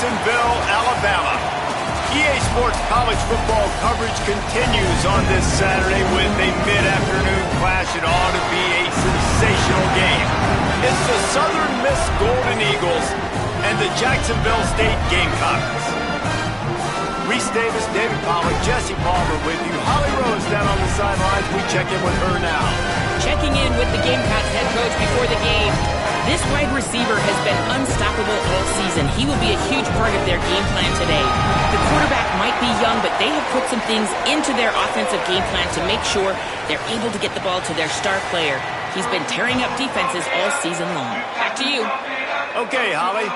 Jacksonville, Alabama. EA Sports college football coverage continues on this Saturday with a mid-afternoon clash. It ought to be a sensational game. It's the Southern Miss Golden Eagles and the Jacksonville State Gamecocks. Reese Davis, David Pollack, Jesse Palmer with you. Holly Rose down on the sidelines. We check in with her now. Checking in with the Gamecocks head coach before the game. This wide receiver has been unstoppable all season. He will be a huge part of their game plan today. The quarterback might be young, but they have put some things into their offensive game plan to make sure they're able to get the ball to their star player. He's been tearing up defenses all season long. Back to you. Okay, Holly.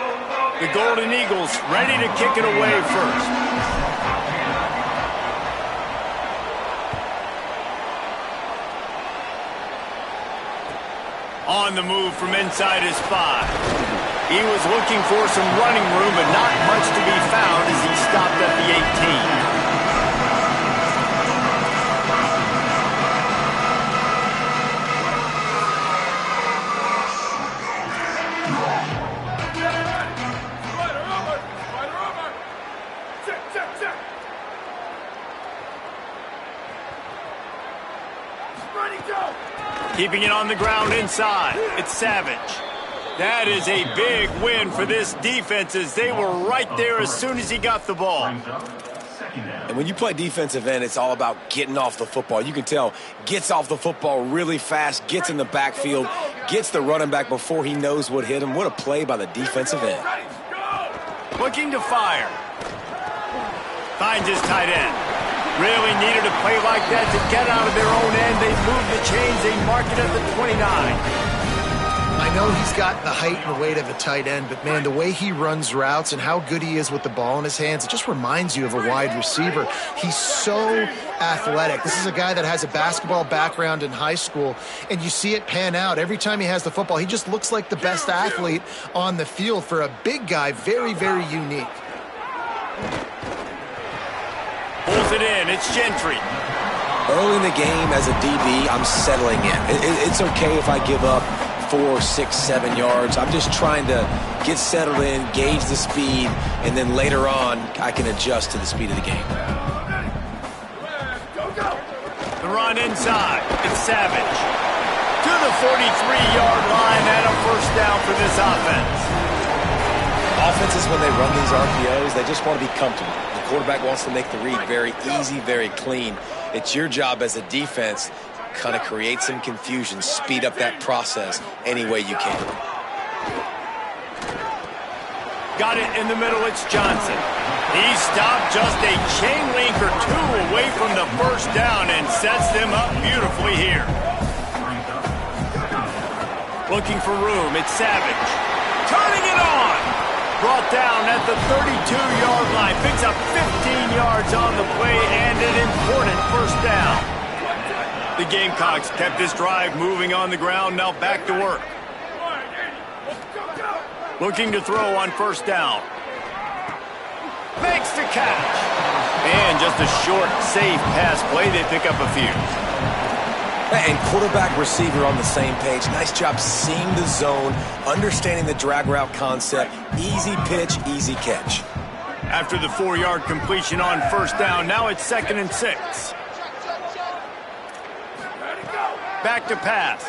The Golden Eagles ready to kick it away first. On the move from inside his 5. He was looking for some running room, but not much to be found as he stopped at the 18. Keeping it on the ground inside. It's Savage. That is a big win for this defense as they were right there as soon as he got the ball. And when you play defensive end, it's all about getting off the football. You can tell, gets off the football really fast, gets in the backfield, gets the running back before he knows what hit him. What a play by the defensive end. Looking to fire. Finds his tight end. Really needed a play like that to get out of their own end. They move the chains. They mark it at the 29. I know he's got the height and the weight of a tight end, but, man, the way he runs routes and how good he is with the ball in his hands, it just reminds you of a wide receiver. He's so athletic. This is a guy that has a basketball background in high school, and you see it pan out. Every time he has the football, he just looks like the best athlete on the field. For a big guy, very, very unique. Pulls it in. It's Gentry. Early in the game as a DB, I'm settling in. It's okay if I give up 4, 6, 7 yards. I'm just trying to get settled in, gauge the speed, and then later on, I can adjust to the speed of the game. The run inside. It's Savage. To the 43-yard line and a first down for this offense. Offenses, when they run these RPOs, they just want to be comfortable. The quarterback wants to make the read very easy, very clean. It's your job as a defense to kind of create some confusion, speed up that process any way you can. Got it in the middle. It's Johnson. He stopped just a chain link or two away from the first down and sets them up beautifully here. Looking for room. It's Savage. Turning it on. Brought down at the 32-yard line. Picks up 15 yards on the play and an important first down. The Gamecocks kept this drive moving on the ground. Now back to work. Looking to throw on first down. Makes the catch. And just a short, safe pass play. They pick up a few. And quarterback receiver on the same page. Nice job seeing the zone, understanding the drag route concept. Easy pitch, easy catch. After the 4-yard completion on first down, now it's 2nd and 6. Back to pass.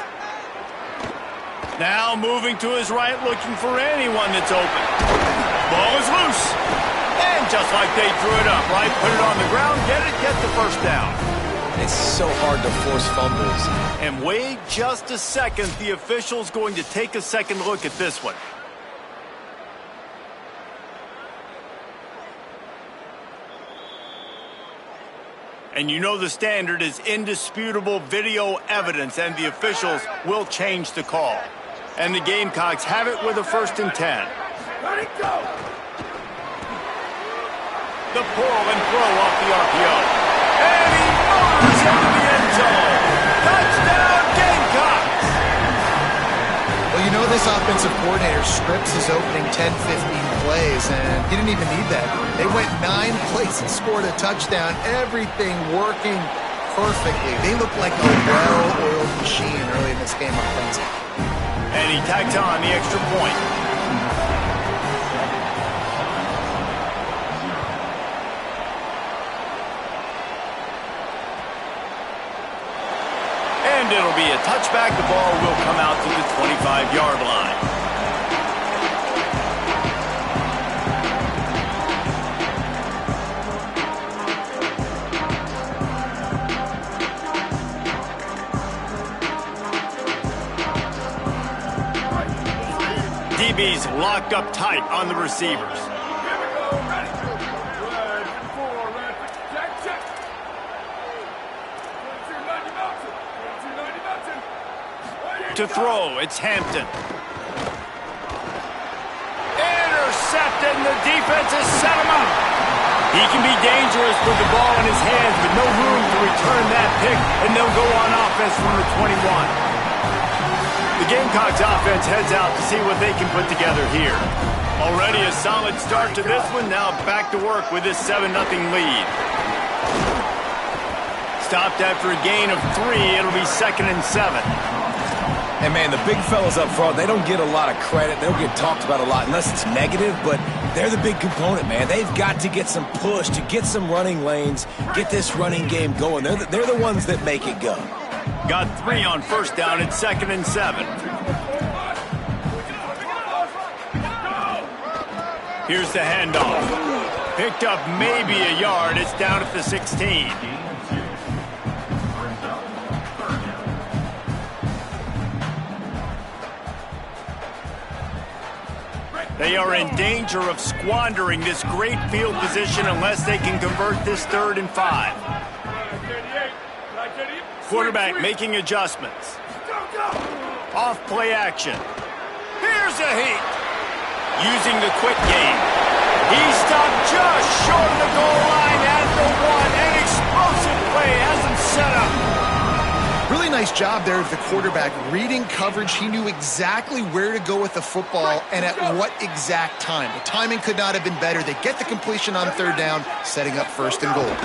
Now moving to his right, looking for anyone that's open. Ball is loose. And just like they drew it up, right? Put it on the ground, get the first down. It's so hard to force fumbles. And wait just a second. The official's going to take a second look at this one. And you know the standard is indisputable video evidence, and the officials will change the call. And the Gamecocks have it with a 1st and 10. Let it go. The pull and throw off the RPO. And he motors into the end zone. Touchdown, Gamecocks! Well, you know this offensive coordinator scripts his opening 10, 15 plays, and he didn't even need that. They went 9 plays and scored a touchdown. Everything working perfectly. They look like a well-oiled machine early in this game offensively. And he tacked on the extra point. And it'll be a touchback. The ball will come out to the 25-yard line. DB's locked up tight on the receivers. To throw, it's Hampton. Intercepted, and the defense has set him up. He can be dangerous with the ball in his hands, but no room to return that pick, and they'll go on offense from the 21. The Gamecocks offense heads out to see what they can put together here. Already a solid start to this one, now back to work with this 7-0 lead. Stopped after a gain of 3, it'll be 2nd and 7. And, man, the big fellas up front, they don't get a lot of credit. They don't get talked about a lot unless it's negative, but they're the big component, man. They've got to get some push, to get some running lanes, get this running game going. They're the ones that make it go. Got 3 on first down. It's 2nd and 7. Here's the handoff. Picked up maybe a yard. It's down at the 16. They are in danger of squandering this great field position unless they can convert this 3rd and 5. Quarterback making adjustments. Off play action. Here's a heat. Using the quick game. He stopped just short of the goal line at the 1. An explosive play has him set up. Really nice job there of the quarterback. Reading coverage, he knew exactly where to go with the football and at what exact time. The timing could not have been better. They get the completion on 3rd down, setting up 1st and goal.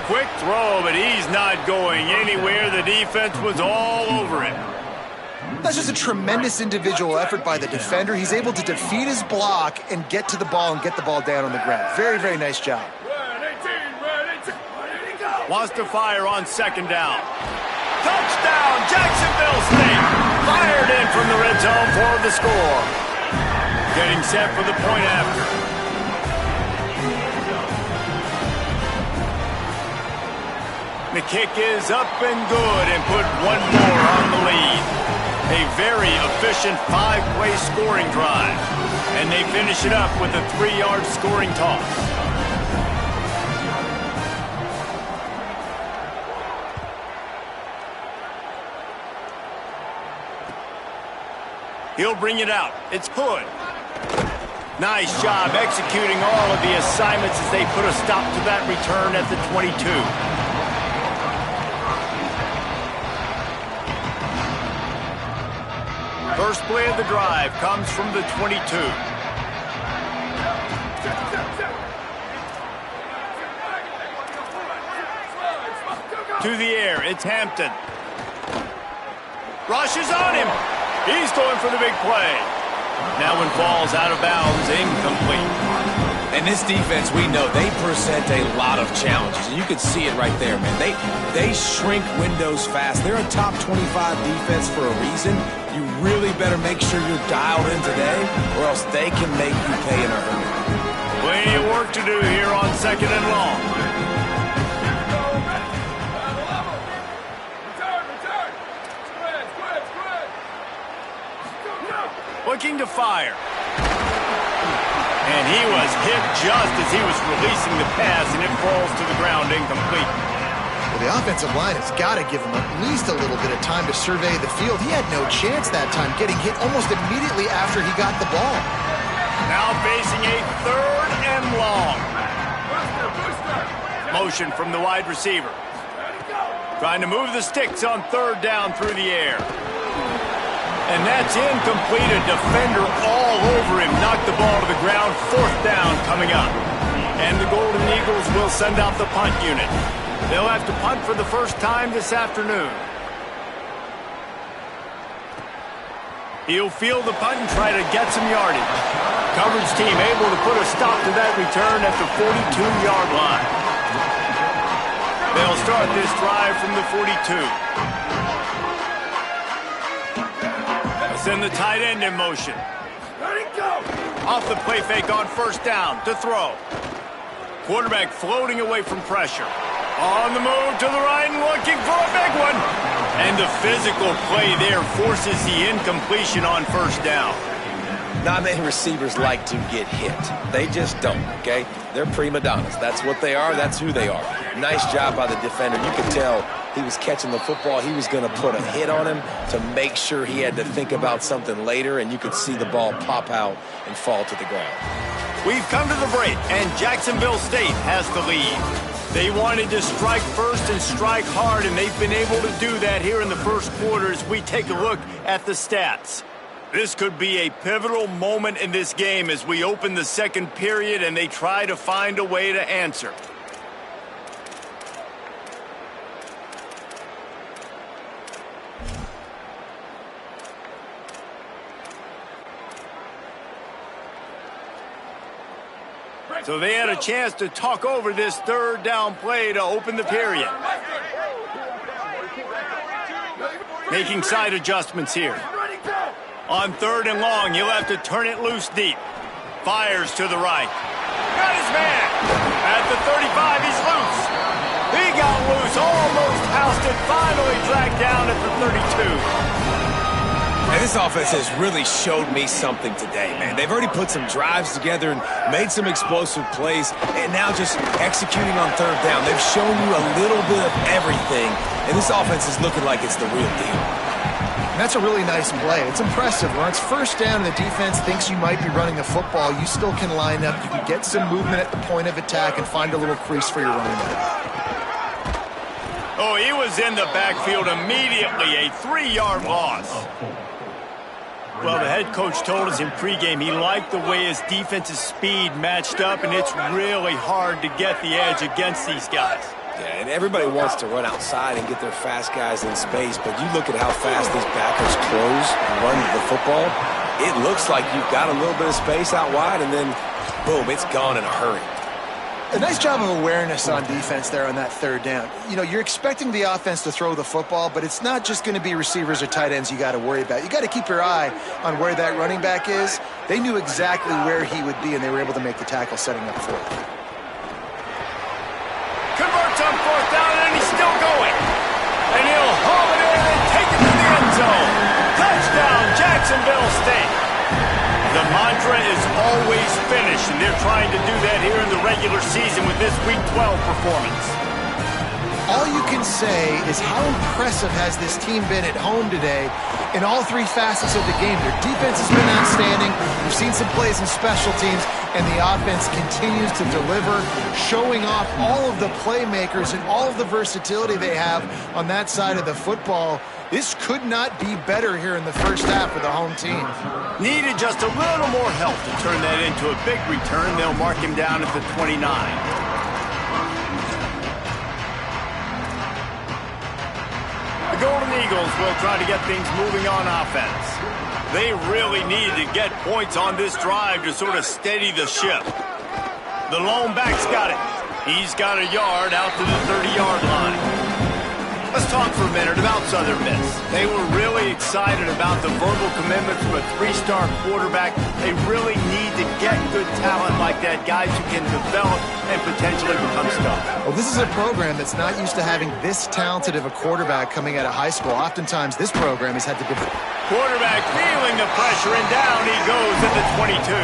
Quick throw, but he's not going anywhere. The defense was all over him. That's just a tremendous individual effort by the defender. He's able to defeat his block and get to the ball and get the ball down on the ground. Very, very nice job. Wants to fire on 2nd down. Touchdown, Jacksonville State. Fired in from the red zone for the score. Getting set for the point after. The kick is up and good and put 1 more on the lead. A very efficient 5-play scoring drive. And they finish it up with a 3-yard scoring toss. He'll bring it out. It's Hood. Nice job executing all of the assignments as they put a stop to that return at the 22. First play of the drive comes from the 22. To the air, it's Hampton. Rushes on him. He's going for the big play. That one falls out of bounds, incomplete. And this defense, we know, they present a lot of challenges. And you can see it right there, man. They shrink windows fast. They're a top 25 defense for a reason. You really better make sure you're dialed in today, or else they can make you pay in a hurry. Plenty of work to do here on 2nd and long. Looking to fire. And he was hit just as he was releasing the pass, and it falls to the ground incomplete. Well, the offensive line has got to give him at least a little bit of time to survey the field. He had no chance that time, getting hit almost immediately after he got the ball. Now facing a 3rd and long. Motion from the wide receiver. Trying to move the sticks on 3rd down through the air. And that's incomplete. A defender all over him. Knocked the ball to the ground. 4th down coming up. And the Golden Eagles will send out the punt unit. They'll have to punt for the first time this afternoon. He'll field the punt and try to get some yardage. Coverage team able to put a stop to that return at the 42-yard line. They'll start this drive from the 42. Send the tight end in motion. Let it go. Off the play fake on first down to throw. Quarterback floating away from pressure. On the move to the right and looking for a big one. And the physical play there forces the incompletion on first down. Not many receivers like to get hit. They just don't, okay? They're prima donnas. That's what they are. That's who they are. Nice job by the defender. You could tell he was catching the football. He was going to put a hit on him to make sure he had to think about something later, and you could see the ball pop out and fall to the ground. We've come to the break, and Jacksonville State has the lead. They wanted to strike first and strike hard, and they've been able to do that here in the first quarter as we take a look at the stats. This could be a pivotal moment in this game as we open the second period and they try to find a way to answer. So they had a chance to talk over this third down play to open the period. Making side adjustments here. On third and long, he'll have to turn it loose deep. Fires to the right. Got his man. At the 35, he's loose. He got loose, almost housed it, finally dragged down at the 32. And this offense has really showed me something today, man. They've already put some drives together and made some explosive plays, and now just executing on third down. They've shown you a little bit of everything, and this offense is looking like it's the real deal. And that's a really nice play. It's impressive. When it's first down and the defense thinks you might be running the football, you still can line up. You can get some movement at the point of attack and find a little crease for your running back. Oh, he was in the backfield immediately, a 3-yard loss. Well, the head coach told us in pregame he liked the way his defensive speed matched up, and it's really hard to get the edge against these guys. Yeah, and everybody wants to run outside and get their fast guys in space, but you look at how fast these backers close and run the football, it looks like you've got a little bit of space out wide, and then, boom, it's gone in a hurry. A nice job of awareness on defense there on that third down. You know, you're expecting the offense to throw the football, but it's not just going to be receivers or tight ends you got to worry about. You got to keep your eye on where that running back is. They knew exactly where he would be, and they were able to make the tackle setting up for it. Converts on fourth down, and he's still going. And he'll haul it in and take it to the end zone. Touchdown, Jacksonville State. The mantra is always finish, and they're trying to do that here in the regular season with this Week 12 performance. All you can say is how impressive has this team been at home today in all three facets of the game. Their defense has been outstanding. We've seen some plays in special teams, and the offense continues to deliver, showing off all of the playmakers and all of the versatility they have on that side of the football. This could not be better here in the first half for the home team. Needed just a little more help to turn that into a big return. They'll mark him down at the 29. The Golden Eagles will try to get things moving on offense. They really need to get points on this drive to sort of steady the ship. The lone back's got it. He's got a yard out to the 30-yard line. Let's talk for a minute about Southern Miss. They were really excited about the verbal commitment from a 3-star quarterback. They really need to get good talent like that, guys who can develop and potentially become stars. Well, this is a program that's not used to having this talented of a quarterback coming out of high school. Oftentimes, this program has had to develop. Quarterback feeling the pressure, and down he goes at the 22.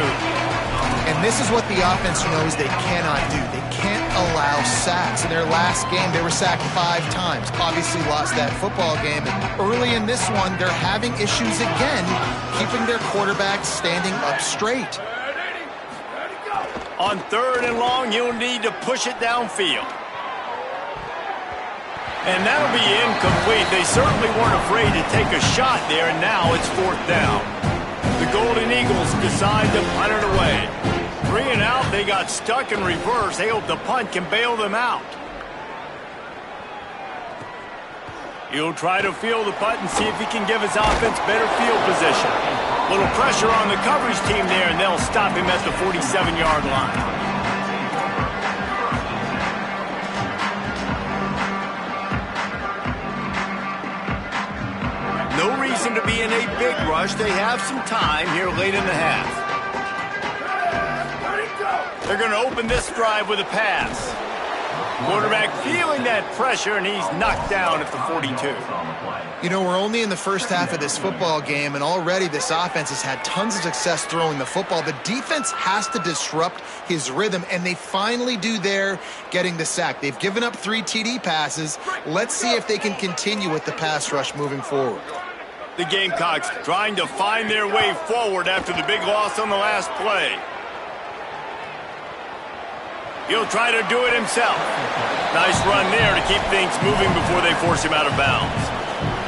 And this is what the offense knows they cannot do. They can't allow sacks. In their last game, they were sacked 5 times. Obviously lost that football game. And early in this one, they're having issues again, keeping their quarterback standing up straight. On third and long, you'll need to push it downfield. And that'll be incomplete. They certainly weren't afraid to take a shot there, and now it's fourth down. The Golden Eagles decide to punt it away. 3 and out, they got stuck in reverse. They hope the punt can bail them out. He'll try to field the punt and see if he can give his offense better field position. Little pressure on the coverage team there, and they'll stop him at the 47-yard line. big rush. They have some time here late in the half. They're going to open this drive with a pass. Quarterback feeling that pressure, and he's knocked down at the 42. You know, we're only in the first half of this football game, and already this offense has had tons of success throwing the football. The defense has to disrupt his rhythm, and they finally do there, getting the sack. They've given up 3 TD passes. Let's see if they can continue with the pass rush moving forward. The Gamecocks trying to find their way forward after the big loss on the last play. He'll try to do it himself. Nice run there to keep things moving before they force him out of bounds.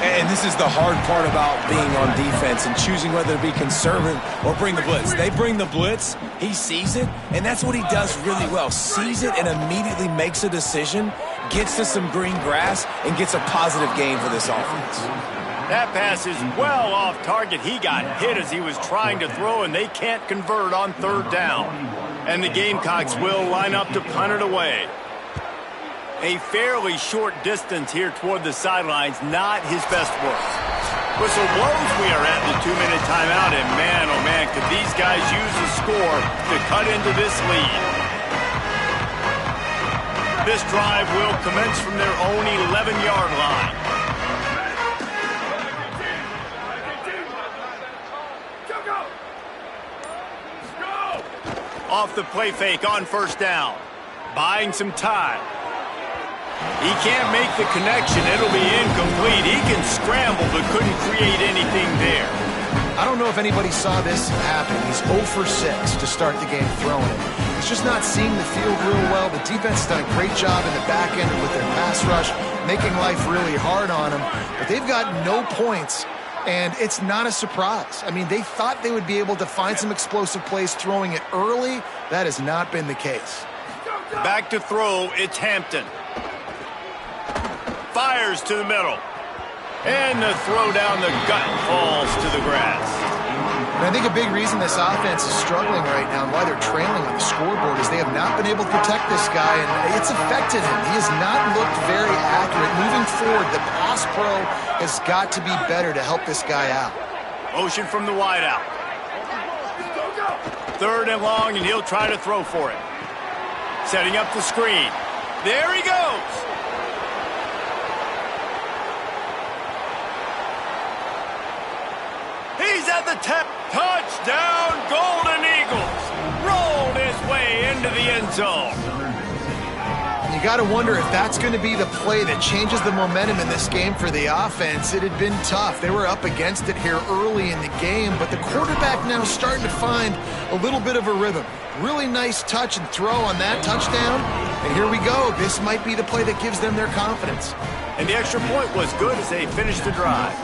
And this is the hard part about being on defense and choosing whether to be conservative or bring the blitz. They bring the blitz, he sees it, and that's what he does really well. Sees it and immediately makes a decision, gets to some green grass, and gets a positive gain for this offense. That pass is well off target. He got hit as he was trying to throw, and they can't convert on 3rd down. And the Gamecocks will line up to punt it away. A fairly short distance here toward the sidelines, not his best work. Whistle blows, we are at the 2-minute timeout, and man, oh man, could these guys use the score to cut into this lead. This drive will commence from their own 11-yard line. Off the play fake on 1st down. Buying some time. He can't make the connection. It'll be incomplete. He can scramble, but couldn't create anything there. I don't know if anybody saw this happen. He's 0 for 6 to start the game throwing it. He's just not seeing the field real well. The defense has done a great job in the back end with their pass rush, making life really hard on him. But they've got no points. And it's not a surprise. I mean, they thought they would be able to find some explosive plays throwing it early. That has not been the case. Back to throw, it's Hampton. Fires to the middle. And the throw down the gut falls to the grass. And I think a big reason this offense is struggling right now and why they're trailing on the scoreboard is they have not been able to protect this guy, and it's affected him. He has not looked very accurate. Moving forward, the pass pro has got to be better to help this guy out. Motion from the wideout. 3rd and long, and he'll try to throw for it. Setting up the screen. There he goes. He's at the 10. Touchdown, Golden Eagles. Rolled his way into the end zone. You got to wonder if that's going to be the play that changes the momentum in this game for the offense. It had been tough. They were up against it here early in the game, but the quarterback now starting to find a little bit of a rhythm. Really nice touch and throw on that touchdown. And here we go. This might be the play that gives them their confidence. And the extra point was good as they finished the drive.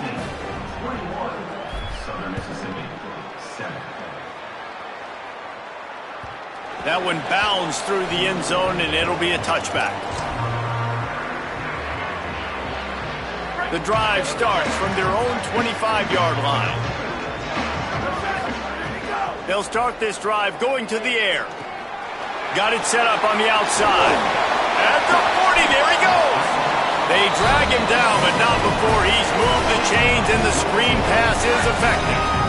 That one bounds through the end zone, and it'll be a touchback. The drive starts from their own 25-yard line. They'll start this drive going to the air. Got it set up on the outside. At the 40, there he goes. They drag him down, but not before he's moved the chains, and the screen pass is effective.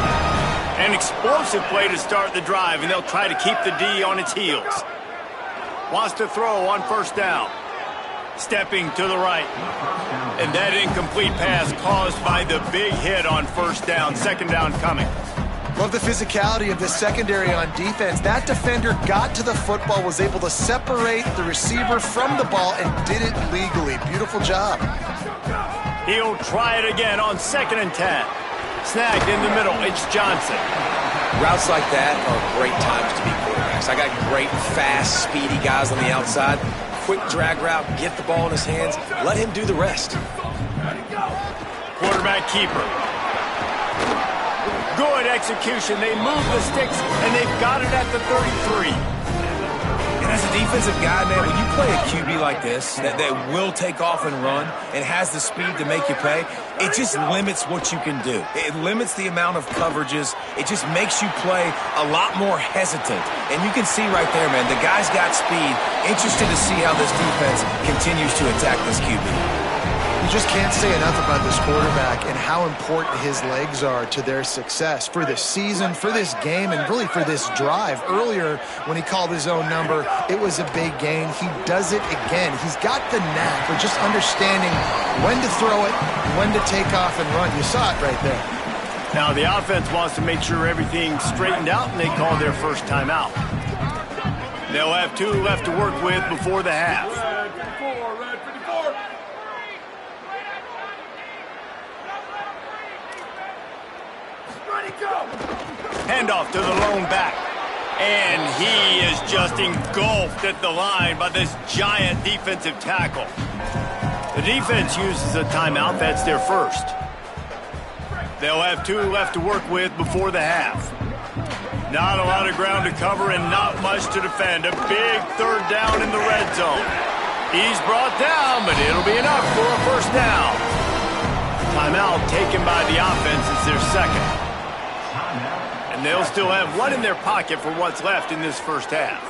An explosive play to start the drive, and they'll try to keep the D on its heels. Wants to throw on 1st down. Stepping to the right. And that incomplete pass caused by the big hit on 1st down. 2nd down coming. Love the physicality of this secondary on defense. That defender got to the football, was able to separate the receiver from the ball, and did it legally. Beautiful job. He'll try it again on 2nd and 10. Snagged in the middle, it's Johnson. Routes like that are great times to be quarterbacks. I got great, fast, speedy guys on the outside. Quick drag route, get the ball in his hands, let him do the rest. Quarterback keeper. Good execution. They move the sticks, and they've got it at the 33. And as a defensive guy, man, when you play a QB like this, that will take off and run and has the speed to make you pay, it just limits what you can do. It limits the amount of coverages. It just makes you play a lot more hesitant. And you can see right there, man, the guy's got speed. Interested to see how this defense continues to attack this QB. You just can't say enough about this quarterback and how important his legs are to their success for this season, for this game, and really for this drive. Earlier, when he called his own number, it was a big gain. He does it again. He's got the knack for just understanding when to throw it, when to take off and run. You saw it right there. Now the offense wants to make sure everything's straightened out, and they call their first timeout. They'll have 2 left to work with before the half. Handoff to the lone back. And he is just engulfed at the line by this giant defensive tackle. The defense uses a timeout. That's their first. They'll have 2 left to work with before the half. Not a lot of ground to cover and not much to defend. A big third down in the red zone. He's brought down, but it'll be enough for a first down. Timeout taken by the offense is their second. And they'll still have 1 in their pocket for what's left in this first half.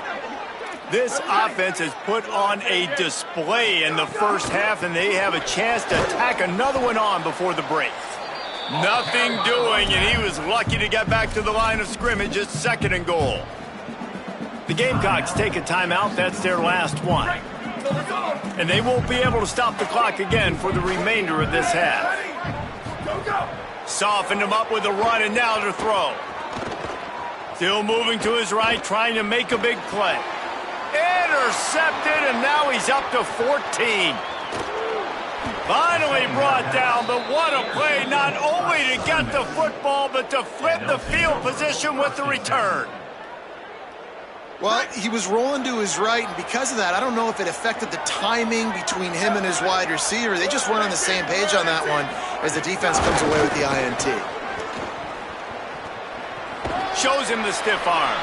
This offense has put on a display in the first half, and they have a chance to tack another one on before the break. Nothing doing, and he was lucky to get back to the line of scrimmage at 2nd and goal. The Gamecocks take a timeout. That's their last one. And they won't be able to stop the clock again for the remainder of this half. Softened him up with a run, and now to throw. Still moving to his right, trying to make a big play. Intercepted, and now he's up to 14. Finally brought down, but what a play, not only to get the football, but to flip the field position with the return. Well, he was rolling to his right, and because of that, I don't know if it affected the timing between him and his wide receiver. They just weren't on the same page on that one as the defense comes away with the INT. Shows him the stiff arm.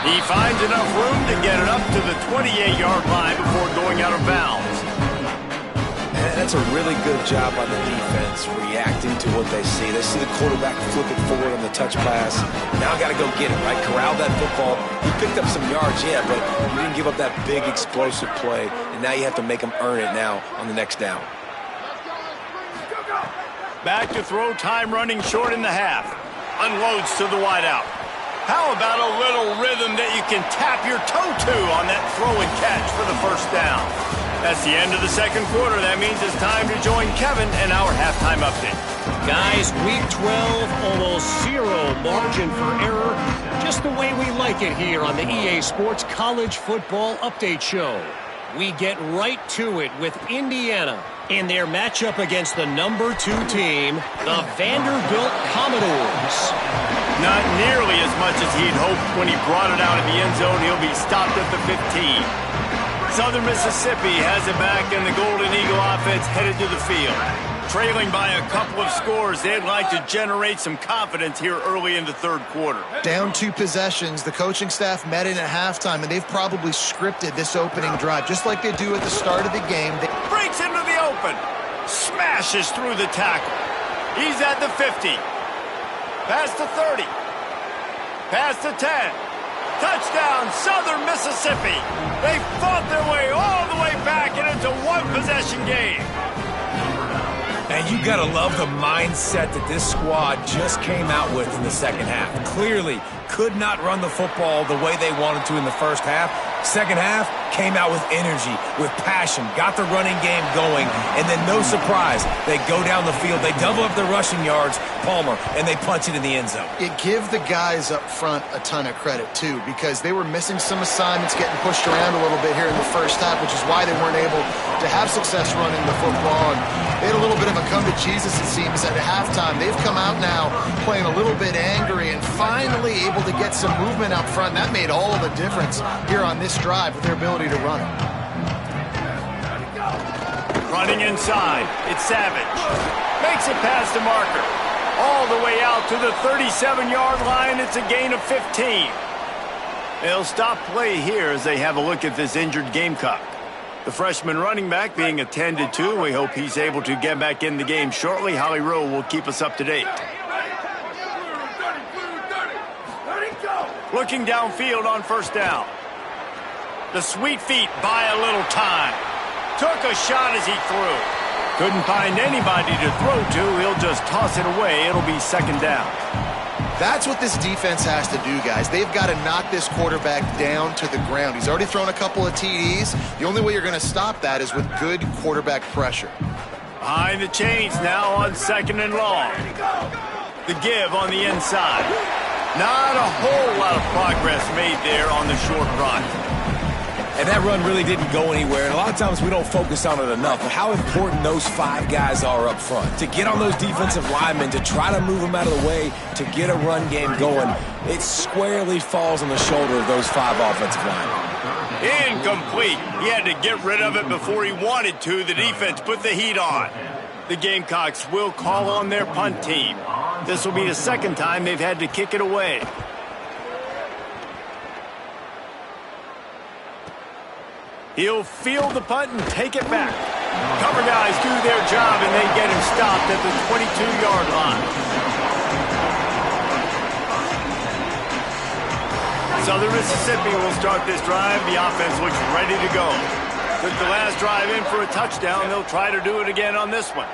He finds enough room to get it up to the 28-yard line before going out of bounds. And that's a really good job on the defense, reacting to what they see. They see the quarterback flip it forward on the touch pass. Now got to go get it, right? Corral that football. He picked up some yards, yeah, but you didn't give up that big explosive play, and now you have to make them earn it now on the next down. Back to throw, time running short in the half. Unloads to the wideout. How about a little rhythm that you can tap your toe to on that throw and catch for the first down? That's the end of the second quarter. That means it's time to join Kevin in our halftime update. Guys, week 12, almost 0 margin for error. Just the way we like it here on the EA Sports College Football Update Show. We get right to it with Indiana in their matchup against the number 2 team, the Vanderbilt Commodores. Not nearly as much as he'd hoped when he brought it out of the end zone. He'll be stopped at the 15. Southern Mississippi has it back, and the Golden Eagle offense headed to the field. Trailing by a couple of scores, they'd like to generate some confidence here early in the third quarter. Down 2 possessions, the coaching staff met in at halftime, and they've probably scripted this opening drive, just like they do at the start of the game. Breaks into the open. Smashes through the tackle. He's at the 50. Past the 30. Past the 10. Touchdown, Southern Mississippi. They fought their way all the way back, and it's a 1-possession game. And you got to love the mindset that this squad just came out with in the second half. Clearly could not run the football the way they wanted to in the first half. Second half came out with energy, with passion, got the running game going, and then no surprise, they go down the field, they double up their rushing yards, Palmer, and they punch it in the end zone. You give the guys up front a ton of credit, too, because they were missing some assignments, getting pushed around a little bit here in the first half, which is why they weren't able to have success running the football. And they had a little bit of a come to Jesus, it seems, at halftime. They've come out now playing a little bit angry and finally able to get some movement up front. That made all the difference here on this drive with their ability to run it. Running inside, it's Savage. Makes it past the marker. All the way out to the 37-yard line. It's a gain of 15. They'll stop play here as they have a look at this injured Gamecock. The freshman running back being attended to. We hope he's able to get back in the game shortly. Holly Rowe will keep us up to date. Looking downfield on first down. The sweet feet buy a little time. Took a shot as he threw. Couldn't find anybody to throw to. He'll just toss it away. It'll be second down. That's what this defense has to do, guys. They've got to knock this quarterback down to the ground. He's already thrown a couple of TDs. The only way you're going to stop that is with good quarterback pressure. Behind the chains now on second and long. The give on the inside. Not a whole lot of progress made there on the short run. And that run really didn't go anywhere. And a lot of times we don't focus on it enough. But how important those 5 guys are up front. To get on those defensive linemen, to try to move them out of the way, to get a run game going, it squarely falls on the shoulder of those 5 offensive linemen. Incomplete. He had to get rid of it before he wanted to. The defense put the heat on. The Gamecocks will call on their punt team. This will be the second time they've had to kick it away. He'll field the punt and take it back. Cover guys do their job, and they get him stopped at the 22-yard line. Southern Mississippi will start this drive. The offense looks ready to go. Took the last drive in for a touchdown. They'll try to do it again on this one.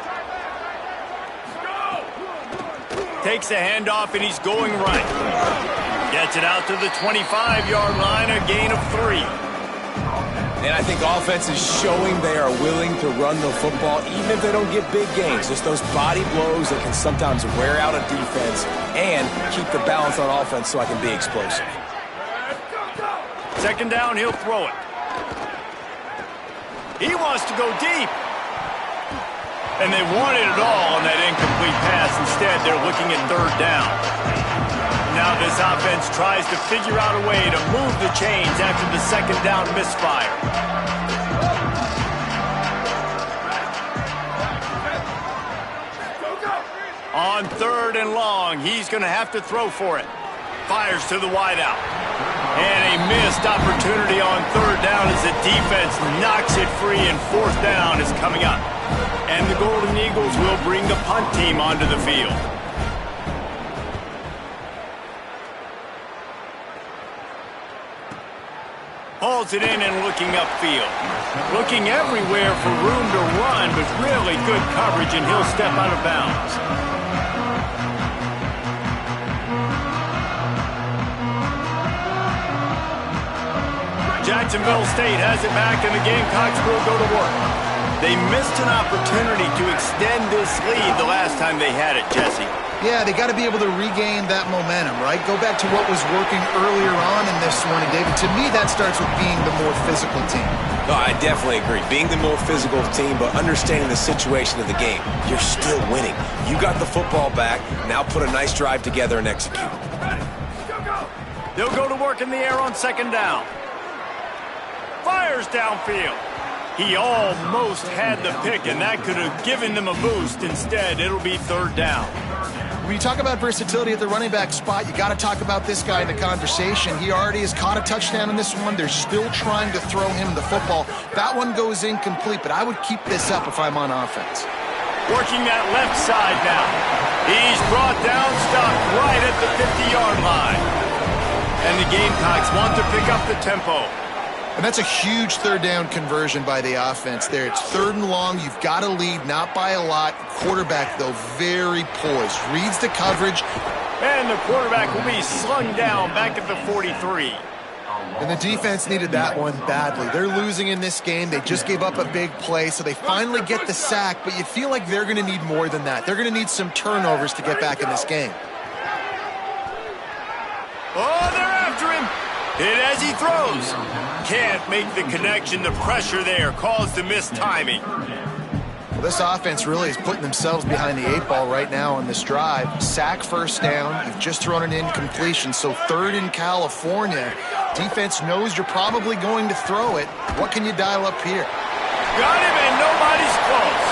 Takes a handoff, and he's going right. Gets it out to the 25-yard line, a gain of 3. And I think offense is showing they are willing to run the football, even if they don't get big gains. Just those body blows that can sometimes wear out a defense and keep the balance on offense so I can be explosive. Second down, he'll throw it. He wants to go deep. And they wanted it all on that incomplete pass. Instead, they're looking at third down. Now this offense tries to figure out a way to move the chains after the second down misfire. On third and long, he's going to have to throw for it. Fires to the wideout. And a missed opportunity on third down as the defense knocks it free, and fourth down is coming up. And the Golden Eagles will bring the punt team onto the field. Hauls it in and looking upfield. Looking everywhere for room to run, but really good coverage, and he'll step out of bounds. Jacksonville State has it back, and the Gamecocks will go to work. They missed an opportunity to extend this lead the last time they had it, Jesse. Yeah, they got to be able to regain that momentum, right? Go back to what was working earlier on in this one, and David, to me, that starts with being the more physical team. No, I definitely agree. Being the more physical team, but understanding the situation of the game. You're still winning. You got the football back. Now put a nice drive together and execute. They'll go to work in the air on second down. Fires downfield. He almost had the pick, and that could have given them a boost. Instead, it'll be third down. When you talk about versatility at the running back spot, you got to talk about this guy in the conversation. He already has caught a touchdown in this one. They're still trying to throw him the football. That one goes incomplete, but I would keep this up if I'm on offense. Working that left side now. He's brought down, stopped right at the 50-yard line. And the Gamecocks want to pick up the tempo. And that's a huge third down conversion by the offense there. It's third and long. You've got to lead, not by a lot. Quarterback, though, very poised. Reads the coverage. And the quarterback will be slung down back at the 43. And the defense needed that one badly. They're losing in this game. They just gave up a big play, so they finally get the sack, but you feel like they're going to need more than that. They're going to need some turnovers to get back in this game. Oh, they're after him. Hit as he throws. Can't make the connection. The pressure there caused the missed timing. Well, this offense really is putting themselves behind the 8 ball right now on this drive. Sack first down. You've just thrown an incompletion, so third in California. Defense knows you're probably going to throw it. What can you dial up here? Got him, and nobody's close.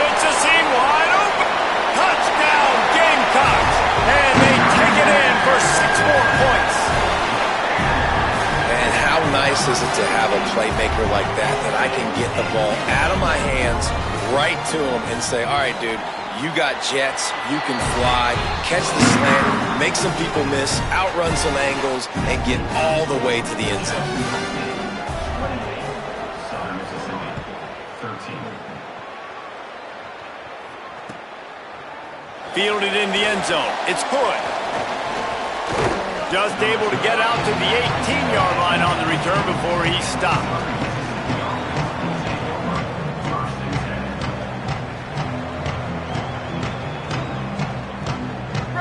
It's a seam wide open. Touchdown, Gamecocks. And they take it in for 6 more points. And how nice is it to have a playmaker like that I can get the ball out of my hands right to him and say, all right, dude, you got jets, you can fly, catch the slant, make some people miss, outrun some angles, and get all the way to the end zone. Fielded in the end zone. It's Hood. Just able to get out to the 18-yard line on the return before he stopped.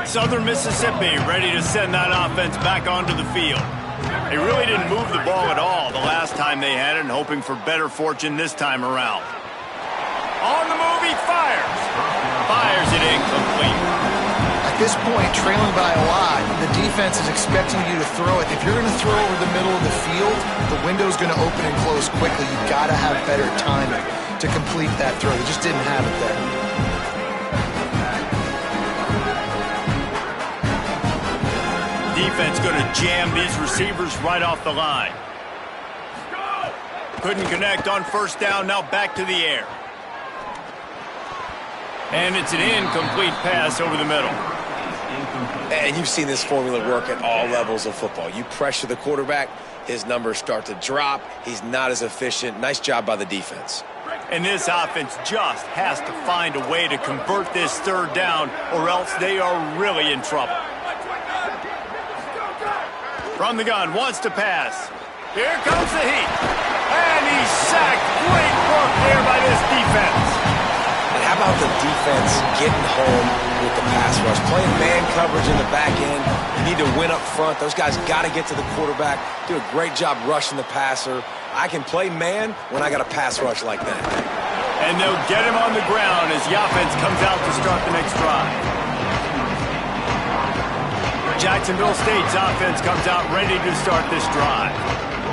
Southern Mississippi ready to send that offense back onto the field. They really didn't move the ball at all the last time they had it, and hoping for better fortune this time around. On the move, he fires. Fires it incomplete. At this point, trailing by a lot, the defense is expecting you to throw it. If you're going to throw over the middle of the field, the window's going to open and close quickly. You've got to have better timing to complete that throw. They just didn't have it there. Defense going to jam these receivers right off the line. Couldn't connect on first down, now back to the air. And it's an incomplete pass over the middle. And you've seen this formula work at all levels of football. You pressure the quarterback, his numbers start to drop. He's not as efficient. Nice job by the defense. And this offense just has to find a way to convert this third down, or else they are really in trouble. From the gun, wants to pass. Here comes the heat. And he's sacked. Great work there by this defense. And how about the defense getting home with the pass rush? Playing man coverage in the back end. You need to win up front. Those guys got to get to the quarterback. Do a great job rushing the passer. I can play man when I got a pass rush like that. And they'll get him on the ground as the offense comes out to start the next drive. Jacksonville State's offense comes out ready to start this drive.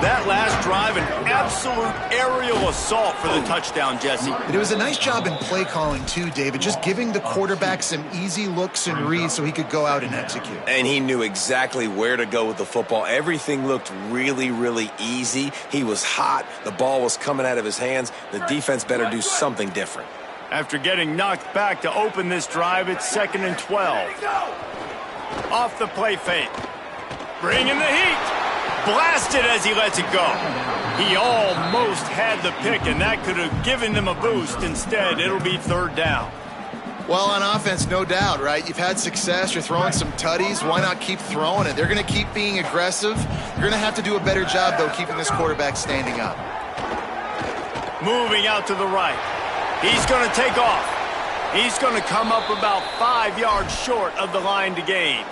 That last drive, an absolute aerial assault for the touchdown, Jesse. It was a nice job in play calling, too, David, just giving the quarterback some easy looks and reads so he could go out and execute. And he knew exactly where to go with the football. Everything looked really, really easy. He was hot. The ball was coming out of his hands. The defense better do something different. After getting knocked back to open this drive, it's 2nd and 12. Off the play fake. Bringing the heat. Blasted as he lets it go. He almost had the pick, and that could have given them a boost. Instead, it'll be third down. Well, on offense, no doubt, right? You've had success. You're throwing some tutties. Why not keep throwing it? They're going to keep being aggressive. You're going to have to do a better job, though, keeping this quarterback standing up. Moving out to the right. He's going to take off. He's going to come up about 5 yards short of the line to gain.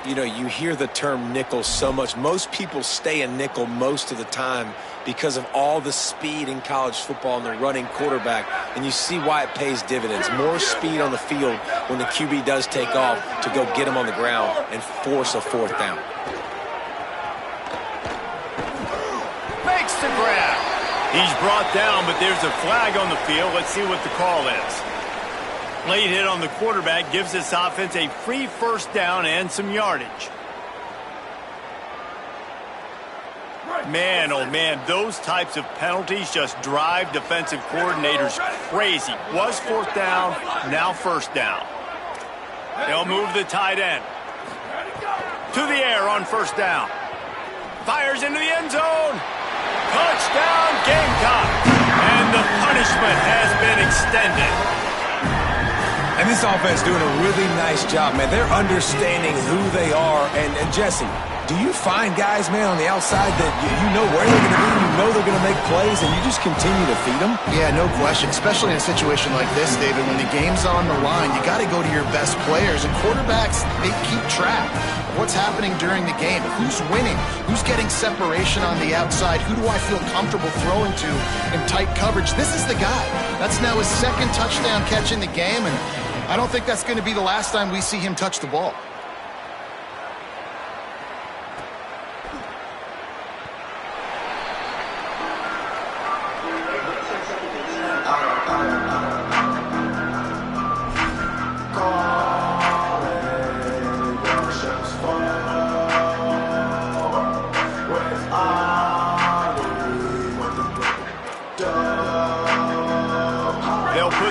You know, you hear the term nickel so much. Most people stay a nickel most of the time because of all the speed in college football and the running quarterback. And you see why it pays dividends. More speed on the field when the QB does take off to go get him on the ground and force a fourth down. Makes the grab. He's brought down, but there's a flag on the field. Let's see what the call is. Late hit on the quarterback gives this offense a free first down and some yardage. Man, oh man, those types of penalties just drive defensive coordinators crazy. Was fourth down, now first down. They'll move the tight end. To the air on first down. Fires into the end zone. Touchdown, Gamecock. And the punishment has been extended. And this offense doing a really nice job, man. They're understanding who they are. And Jesse, do you find guys, man, on the outside that you know where they're going to be, you know they're going to make plays, and you just continue to feed them? Yeah, no question, especially in a situation like this, David. When the game's on the line, you got to go to your best players. And quarterbacks, they keep track of what's happening during the game. Who's winning? Who's getting separation on the outside? Who do I feel comfortable throwing to in tight coverage? This is the guy. That's now his second touchdown catch in the game, and I don't think that's going to be the last time we see him touch the ball.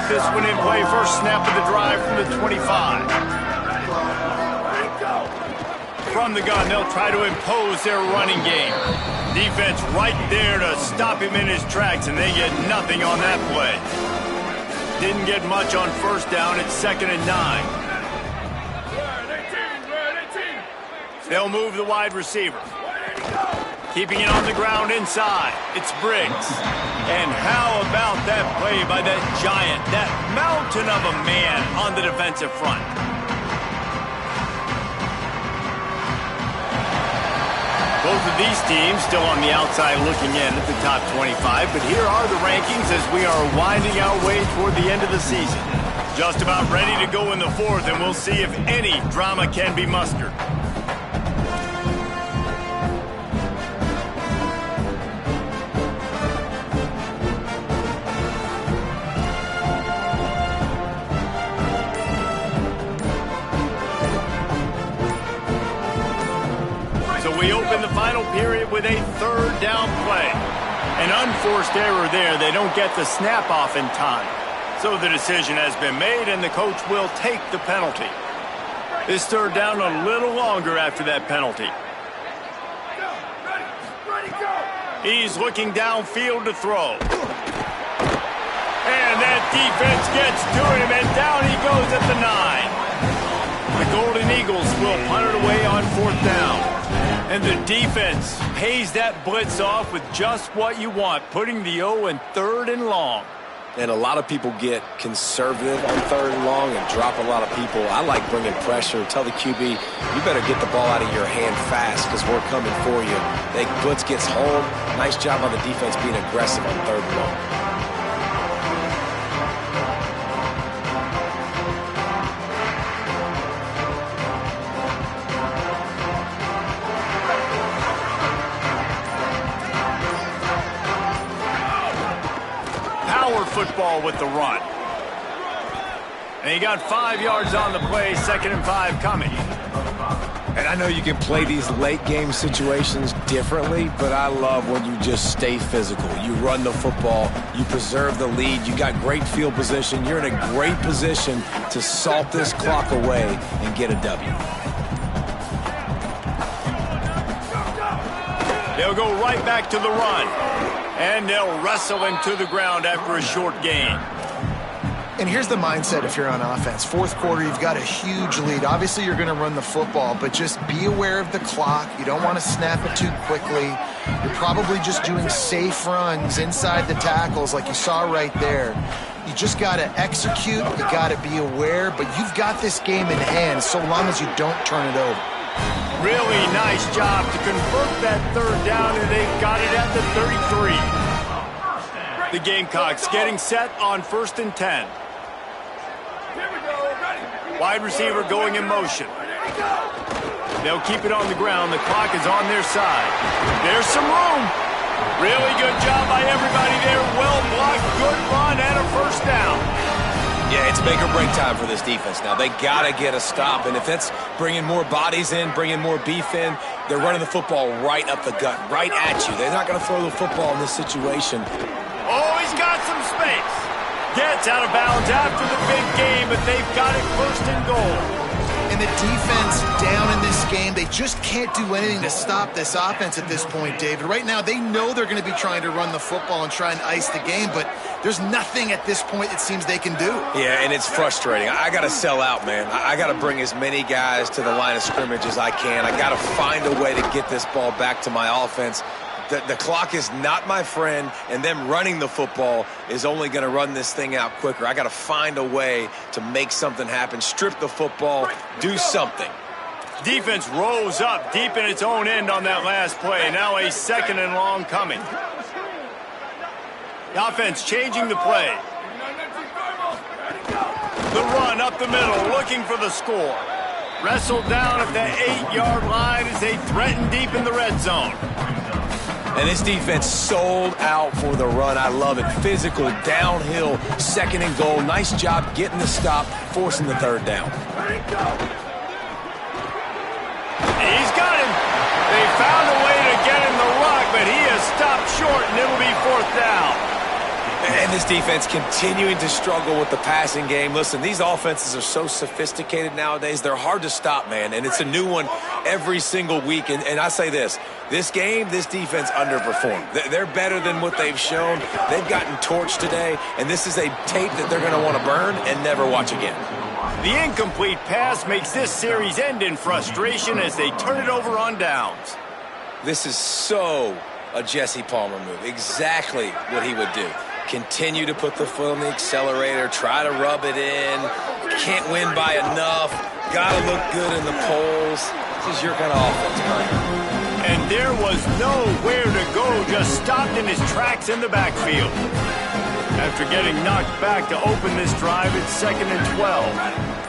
This one in play, first snap of the drive from the 25. From the gun, they'll try to impose their running game. Defense right there to stop him in his tracks, and they get nothing on that play. didn't get much on first down. It's 2nd and 9. They'll move the wide receiver. Keeping it on the ground inside. It's Briggs. And how about that play by that giant, that mountain of a man on the defensive front? Both of these teams still on the outside looking in at the top 25, but here are the rankings as we are winding our way toward the end of the season. Just about ready to go in the 4th, and we'll see if any drama can be mustered. We open the final period with a 3rd down play. An unforced error there. They don't get the snap off in time. So the decision has been made, and the coach will take the penalty. This 3rd down a little longer after that penalty. He's looking downfield to throw. And that defense gets to him, and down he goes at the 9. The Golden Eagles will punt it away on 4th down. And the defense pays that blitz off with just what you want, putting the O in 3rd and long. And a lot of people get conservative on 3rd and long and drop a lot of people. I like bringing pressure. Tell the QB, you better get the ball out of your hand fast because we're coming for you. The blitz gets home. Nice job on the defense being aggressive on 3rd and long. Football with the run. And he got 5 yards on the play, 2nd and 5 coming. And I know you can play these late game situations differently, but I love when you just stay physical. You run the football, you preserve the lead, you got great field position, you're in a great position to salt this clock away and get a W. They'll go right back to the run. And they'll wrestle him to the ground after a short gain. And here's the mindset if you're on offense. 4th quarter, you've got a huge lead. Obviously, you're going to run the football, but just be aware of the clock. You don't want to snap it too quickly. You're probably just doing safe runs inside the tackles like you saw right there. You just got to execute. You got to be aware, but you've got this game in hand so long as you don't turn it over. Really nice job to convert that 3rd down, and they've got it at the 33. The Gamecocks getting set on 1st and 10. Wide receiver going in motion. They'll keep it on the ground. The clock is on their side. There's some room. Really good job by everybody there. Well blocked, good run, and a 1st down. Yeah, it's make or break time for this defense now. They got to get a stop, and if it's bringing more bodies in, bringing more beef in, they're running the football right up the gut, right at you. They're not going to throw the football in this situation. Oh, he's got some space. Gets out of bounds after the big game, but they've got it 1st and goal. And the defense down in this game, they just can't do anything to stop this offense at this point, David. Right now, they know they're going to be trying to run the football and try and ice the game, but there's nothing at this point it seems they can do. Yeah, and it's frustrating. I got to sell out, man. I got to bring as many guys to the line of scrimmage as I can. I got to find a way to get this ball back to my offense. The clock is not my friend, and them running the football is only going to run this thing out quicker. I got to find a way to make something happen, strip the football, do something. Defense rose up deep in its own end on that last play. Now a 2nd and long coming. The offense changing the play. The run up the middle, looking for the score. Wrestled down at the 8-yard line as they threaten deep in the red zone. And this defense sold out for the run. I love it. Physical, downhill, 2nd and goal. Nice job getting the stop, forcing the 3rd down. He's got him. They found a way to get him the rock, but he has stopped short, and it'll be 4th down. And this defense continuing to struggle with the passing game. Listen, these offenses are so sophisticated nowadays. They're hard to stop, man. And it's a new one every single week. And I say this game, this defense underperformed. They're better than what they've shown. They've gotten torched today. And this is a tape that they're going to want to burn and never watch again. The incomplete pass makes this series end in frustration as they turn it over on downs. This is so a Jesse Palmer move. Exactly what he would do. Continue to put the foot on the accelerator, try to rub it in, can't win by enough, gotta look good in the polls. This is your kind of offense, man. And there was nowhere to go, just stopped in his tracks in the backfield. After getting knocked back to open this drive, it's 2nd and 12.